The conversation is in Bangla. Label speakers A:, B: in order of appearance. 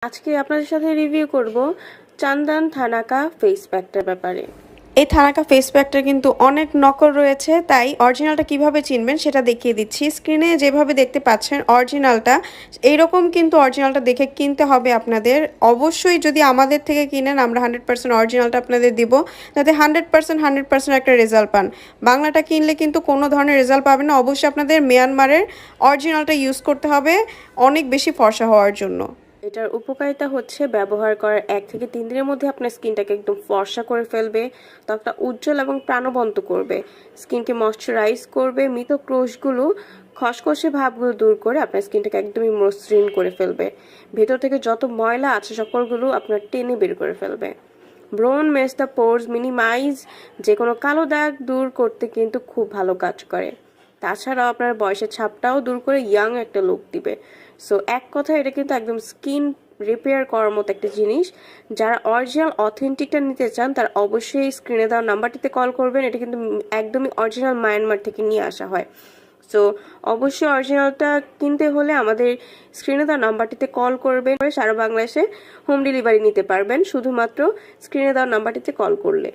A: আজকে আপনাদের সাথে রিভিউ করব চান্দন থানাকা ফেস প্যাকটার ব্যাপারে।
B: এই থানাকা ফেস প্যাকটা কিন্তু অনেক নকল রয়েছে, তাই অরিজিনালটা কিভাবে চিনবেন সেটা দেখিয়ে দিচ্ছি। স্ক্রিনে যেভাবে দেখতে পাচ্ছেন অরিজিনালটা এইরকম, কিন্তু অরিজিনালটা দেখে কিনতে হবে আপনাদের। অবশ্যই যদি আমাদের থেকে কিনেন আমরা 100% অরিজিনালটা আপনাদের দিব, যাতে 100% একটা রেজাল্ট পান। বাংলাটা কিনলে কিন্তু কোনো ধরনের রেজাল্ট পাবেন না। অবশ্যই আপনাদের মিয়ানমারের অরিজিনালটা ইউজ করতে হবে অনেক বেশি ফর্সা হওয়ার জন্য।
A: এটার উপকারিতা হচ্ছে ব্যবহার করার 1 থেকে 3 দিনের মধ্যে আপনার স্কিনটাকে একদম ফর্সা করে ফেলবে, ত্বকটা উজ্জ্বল এবং প্রাণবন্ত করবে, স্কিনকে ময়শ্চারাইজ করবে, মৃত কোষগুলো খসখসে ভাবগুলো দূর করে আপনার স্কিনটাকে একদমই মসৃণ করে ফেলবে, ভেতর থেকে যত ময়লা আছে সকলগুলো আপনার টেনে বের করে ফেলবে। ব্রোন মেস দ্য পোর্স মিনিমাইজ, যে কোনো কালো দাগ দূর করতে কিন্তু খুব ভালো কাজ করে। তাছাড়াও আপনার বয়সের ছাপটাও দূর করে ইয়াং একটা লুক দিবে। সো এক কথা এটা কিন্তু একদম স্কিন রিপেয়ার করার মতো একটা জিনিস। যারা অরিজিনাল অথেন্টিকটা নিতে চান তারা অবশ্যই স্ক্রিনে দেওয়া নাম্বারটিতে কল করবেন। এটা কিন্তু একদমই অরিজিনাল মায়ানমার থেকে নিয়ে আসা হয়। সো অবশ্যই অরিজিনালটা কিনতে হলে আমাদের স্ক্রিনে দেওয়া নাম্বারটিতে কল করবেন। সারা বাংলাদেশে হোম ডেলিভারি নিতে পারবেন শুধুমাত্র স্ক্রিনে দেওয়া নাম্বারটিতে কল করলে।